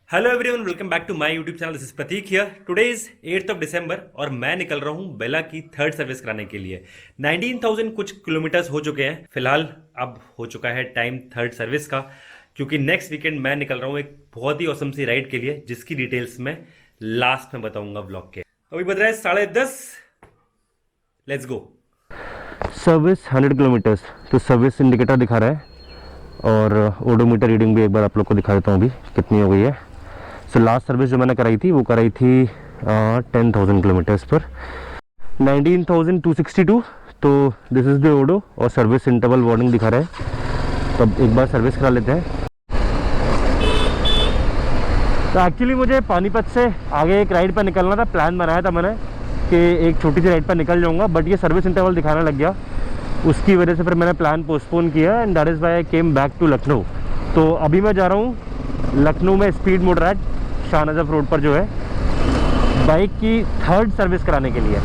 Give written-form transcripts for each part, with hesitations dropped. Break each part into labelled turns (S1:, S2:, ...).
S1: Hello everyone, welcome back to my YouTube channel. This is Prateek here. Today is 8th of December और मैं निकल रहा हूँ बेला की थर्ड सर्विस कराने के लिए। 19,000 कुछ किलोमीटर्स हो चुके हैं फिलहाल। अब हो चुका है टाइम थर्ड सर्विस का, क्योंकि नेक्स्ट वीकेंड मैं निकल रहा हूँ एक बहुत ही औसम सी राइड के लिए, जिसकी डिटेल्स मैं लास्ट में बताऊंगा ब्लॉग के। अभी बज रहा है 10:30। Let's go.
S2: सर्विस 100 किलोमीटर्स, तो सर्विस इंडिकेटर दिखा रहा है और ओडोमीटर रीडिंग भी एक बार आप लोग को दिखा देता हूँ अभी कितनी हो गई है। सो लास्ट सर्विस जो मैंने कराई थी वो कराई थी 10,000 किलोमीटर्स पर 19,262। तो दिस इज़ द ओडो और सर्विस इंटरवल वार्निंग दिखा रहा है। तो अब एक बार सर्विस करा लेते हैं। तो एक्चुअली मुझे पानीपत से आगे एक राइड पर निकलना था, प्लान बनाया था मैंने कि एक छोटी सी राइड पर निकल जाऊंगा, बट ये सर्विस इंटरवल दिखाने लग गया, उसकी वजह से फिर मैंने प्लान पोस्टपोन किया and that is why I came back to Lucknow. तो अभी मैं जा रहा हूँ लखनऊ में स्पीड मोटरैड शाहनजफ रोड पर जो है बाइक की थर्ड सर्विस कराने के लिए।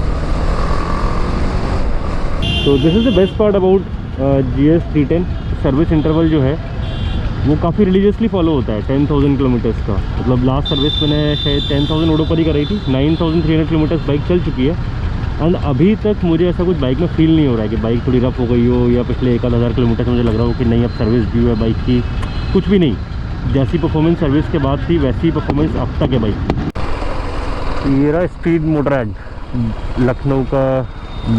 S2: तो this is the best part about GS 310। Service interval जो है वो काफ़ी रिलीजियसली फॉलो होता है 10,000 किलोमीटर्स का। मतलब लास्ट सर्विस मैंने शायद 10,000 ओडो पर ही कराई थी। 9,300 किलोमीटर्स बाइक चल चुकी है एंड अभी तक मुझे ऐसा कुछ बाइक में फील नहीं हो रहा है कि बाइक थोड़ी रफ हो गई हो या पिछले 1,000 किलोमीटर से मुझे लग रहा हो कि नहीं अब सर्विस ड्यू है बाइक की। कुछ भी नहीं, जैसी परफॉर्मेंस सर्विस के बाद थी वैसी परफॉर्मेंस अब तक है बाइक की। ये रहा स्पीड मोटरैड लखनऊ का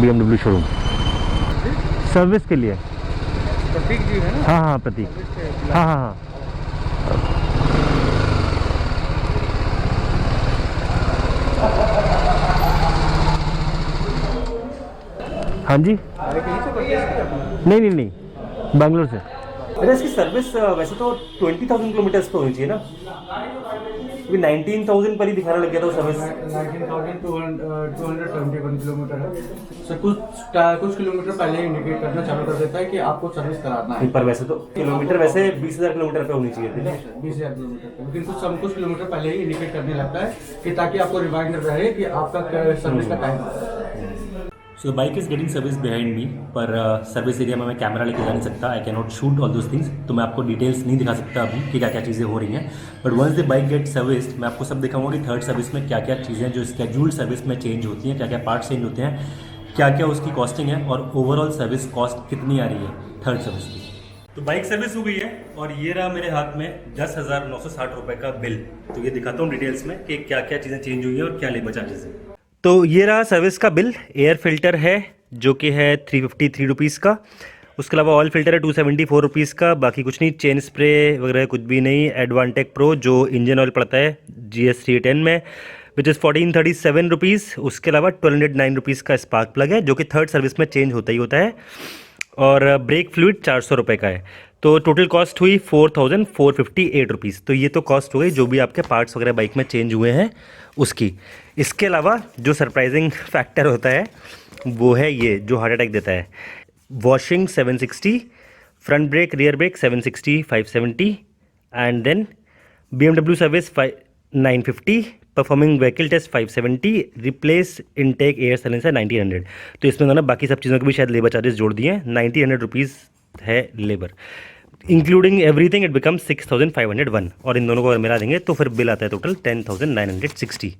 S2: BMW शोरूम सर्विस के लिए।
S3: प्रतीक जी है ना?
S2: हाँ हाँ प्रतीक, हाँ हाँ हाँ। हाँ जी, नहीं नहीं नहीं, बैंगलोर से।
S1: अरे इसकी सर्विस वैसे तो 20,000 किलोमीटर्स पे होनी चाहिए ना, क्योंकि 19,000 पर ही दिखाने लग गया था सर्विस।
S3: 19,271 किलोमीटर है सर। कुछ किलोमीटर पहले ही इंडिकेट करना चालू कर देता है कि आपको सर्विस कराना है।
S1: पर वैसे तो किलोमीटर वैसे 20,000 किलोमीटर पे होनी चाहिए थी ना।
S3: 20,000 किलोमीटर पे, लेकिन कुछ किलोमीटर पहले ही इंडिकेट करने लगता है कि ताकि आपको रिमाइंडर रहे कि आपका सर्विस का टाइम है।
S1: So the bike is getting service behind me, पर सर्विस एरिया में मैं कैमरा लेके जा नहीं सकता। I can not shoot all those things, तो मैं आपको डिटेल्स नहीं दिखा सकता अभी कि क्या क्या चीज़ें हो रही हैं। But once the bike get service मैं आपको सब दिखाऊंगा कि थर्ड सर्विस में क्या क्या चीज़ें जो स्केड्यूल्ड सर्विस में चेंज होती हैं, क्या क्या पार्ट्स चेंज होते हैं, क्या क्या उसकी कॉस्टिंग है और ओवरऑल सर्विस कॉस्ट कितनी आ रही है थर्ड सर्विस की। तो बाइक सर्विस हो गई है और ये रहा मेरे हाथ में 10,960 रुपये का बिल। तो ये दिखाता हूँ डिटेल्स में कि क्या क्या चीज़ें चेंज हुई है और क्या लेबर चार्जेस है। तो ये रहा सर्विस का बिल। एयर फिल्टर है जो कि है 353 रुपीज़ का। उसके अलावा ऑयल फिल्टर है 274 रुपीज़ का। बाकी कुछ नहीं, चेन स्प्रे वगैरह कुछ भी नहीं। एडवांटेक प्रो जो इंजन ऑयल पड़ता है GS 310 में, विच इज़ 1437 रुपीज़। उसके अलावा 1209 रुपीज़ का स्पार्क प्लग है जो कि थर्ड सर्विस में चेंज होता ही होता है। और ब्रेक फ्लूइड 400 रुपये का है। तो टोटल कॉस्ट हुई 4,458 रुपीज़। तो ये तो कॉस्ट हो गई जो भी आपके पार्ट्स वगैरह बाइक में चेंज हुए हैं उसकी। इसके अलावा जो सरप्राइजिंग फैक्टर होता है वो है ये जो हार्ट अटैक देता है। Washing 760, front brake rear brake 760 570 and then BMW service 950, performing vehicle test 570, replace intake air silencer 1900। तो इसमें उन्होंने बाकी सब चीज़ों के भी शायद लेबर चार्जेस जोड़ दिए हैं। 1900 रुपीज़ है labour, including everything it become 6,501। और इन दोनों को अगर मिला देंगे तो फिर बिल आता है टोटल 10,960।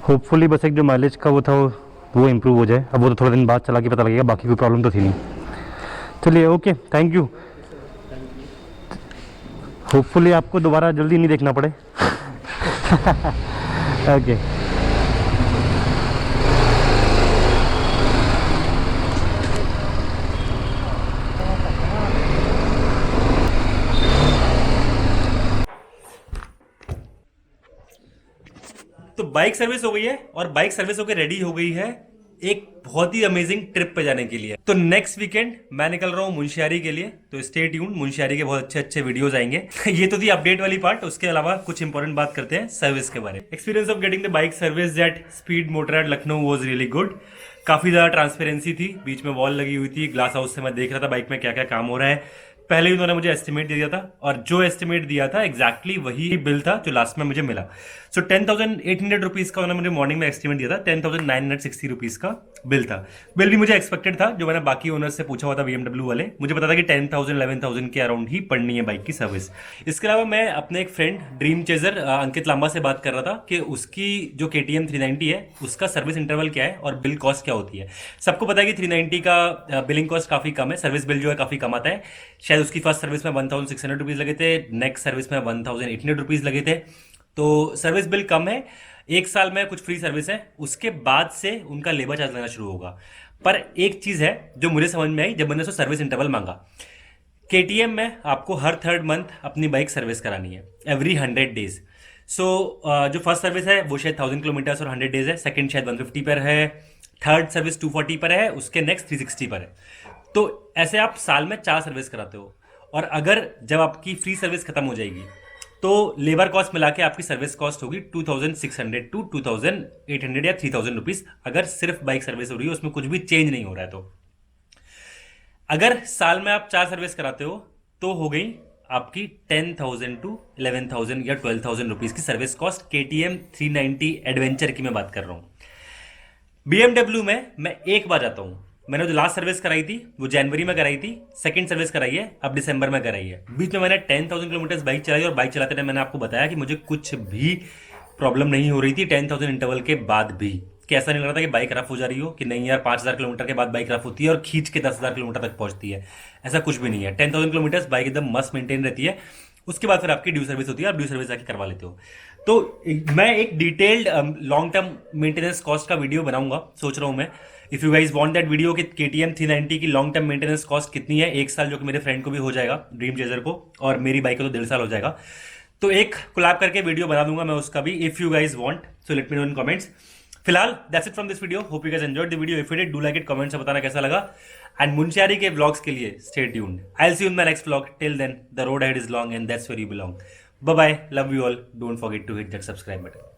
S2: होपफुली बस एक जो माइलेज का वो था वो इम्प्रूव हो जाए। अब वो तो थोड़ा दिन बाद चला के पता लगेगा, बाकी कोई प्रॉब्लम तो थी नहीं। चलिए ओके, थैंक यू। होपफुली आपको दोबारा जल्दी नहीं देखना पड़े। ओके
S1: तो बाइक सर्विस हो गई है और बाइक सर्विस होकर रेडी हो गई है एक बहुत ही अमेजिंग ट्रिप पे जाने के लिए। तो नेक्स्ट वीकेंड मैं निकल रहा हूँ मुंशियारी के लिए, तो स्टे ट्यून। मुंशियारी के बहुत अच्छे अच्छे वीडियोस आएंगे। ये तो थी अपडेट वाली पार्ट। उसके अलावा कुछ इंपॉर्टेंट बात करते हैं सर्विस के बारे में। Experience of getting the bike service at Speed Motorrad Lucknow was really good. काफी ज्यादा ट्रांसपेरेंसी थी, बीच में वॉल लगी हुई थी, ग्लास हाउस से मैं देख रहा था बाइक में क्या क्या काम हो रहा है। पहले ही उन्होंने मुझे एस्टिमेट दे दिया था और जो एस्टिमेट दिया था एग्जैक्टली वही बिल था जो लास्ट में मुझे मिला। सो 10,800 रुपीज़ का उन्होंने मुझे मॉर्निंग में एस्टिमेट दिया था, 10,960 रुपीज़ का बिल था। बिल भी मुझे एक्सपेक्टेड था, जो मैंने बाकी ओनर से पूछा हुआ था BMW वाले, मुझे पता था कि 10,000 11,000 के अराउंड ही पड़नी है बाइक की सर्विस। इसके अलावा मैं अपने एक फ्रेंड ड्रीम चेजर अंकित लांबा से बात कर रहा था कि उसकी जो KTM 390 है उसका सर्विस इंटरवल क्या है और बिल कॉस्ट क्या होती है। सबको पता है कि 390 का बिलिंग कॉस्ट काफ़ी कम है, सर्विस बिल जो है काफ़ी कम आता है। शायद उसकी फर्स्ट सर्विस में 1,600 रुपीज़ लगे थे, नेक्स्ट सर्विस में 1,800 रुपीज़ लगे थे। तो सर्विस बिल कम है, 1 साल में कुछ फ्री सर्विस है, उसके बाद से उनका लेबर चार्ज लगना शुरू होगा। पर एक चीज़ है जो मुझे समझ में आई जब मैंने उसको सर्विस इंटरवल मांगा। KTM में आपको हर 3rd मंथ अपनी बाइक सर्विस करानी है, एवरी 100 डेज। सो जो फर्स्ट सर्विस है वो शायद 1000 किलोमीटर्स और 100 डेज है, सेकंड शायद 150 पर है, थर्ड सर्विस 240 पर है, उसके नेक्स्ट 360 पर है। तो ऐसे आप साल में 4 सर्विस कराते हो, और अगर जब आपकी फ्री सर्विस खत्म हो जाएगी तो लेबर कॉस्ट मिला के आपकी सर्विस कॉस्ट होगी 2,600 टू 2,800 या 3,000 रुपीज़, अगर सिर्फ बाइक सर्विस हो रही है, उसमें कुछ भी चेंज नहीं हो रहा है। तो अगर साल में आप 4 सर्विस कराते हो तो हो गई आपकी 10,000 टू 11,000 या 12,000 रुपीज़ की सर्विस कॉस्ट। KTM 390 एडवेंचर की मैं बात कर रहा हूँ। BMW में मैं एक बार जाता हूँ, मैंने जो लास्ट सर्विस कराई थी वो जनवरी में कराई थी, सेकंड सर्विस कराई है अब दिसंबर में कराई है। बीच में मैंने 10,000 किलोमीटर्स बाइक चलाई और बाइक चलाते टाइम मैंने आपको बताया कि मुझे कुछ भी प्रॉब्लम नहीं हो रही थी 10,000 इंटरवल के बाद भी, कि ऐसा नहीं लग रहा था कि बाइक रफ हो जा रही हो, कि नहीं यार 5,000 किलोमीटर के बाद बाइक रफ होती है और खींच के 10,000 किलोमीटर तक पहुंचती है, ऐसा कुछ भी नहीं है। 10,000 किलोमीटर्स बाइक एकदम मस्त मेंटेन रहती है। उसके बाद फिर आपकी ड्यू सर्विस होती है, आप ड्यू सर्विस जाके करवा लेते हो। तो मैं एक detailed long term maintenance cost का वीडियो बनाऊंगा, सोच रहा हूं मैं। If you guys want that video कि KTM 390 की लॉन्ग टर्म मेंटेनेंस कॉस्ट कितनी है 1 साल, जो कि मेरे फ्रेंड को भी हो जाएगा, ड्रीम चेजर को, और मेरी बाइक को तो 1.5 साल हो जाएगा, तो एक कोलैब करके वीडियो बना दूंगा मैं उसका भी। If you guys want so let me know in comments. फिलहाल that's it from this video, hope you guys enjoyed the video. If you did do like it, comments में बताना कैसा लगा। एंड मुंशियारी के व्लॉग्स के लिए stay tuned. I will see you in my next vlog. Till then the road ahead is long and that's where you belong. Bye bye, love you all, don't forget to hit that subscribe button.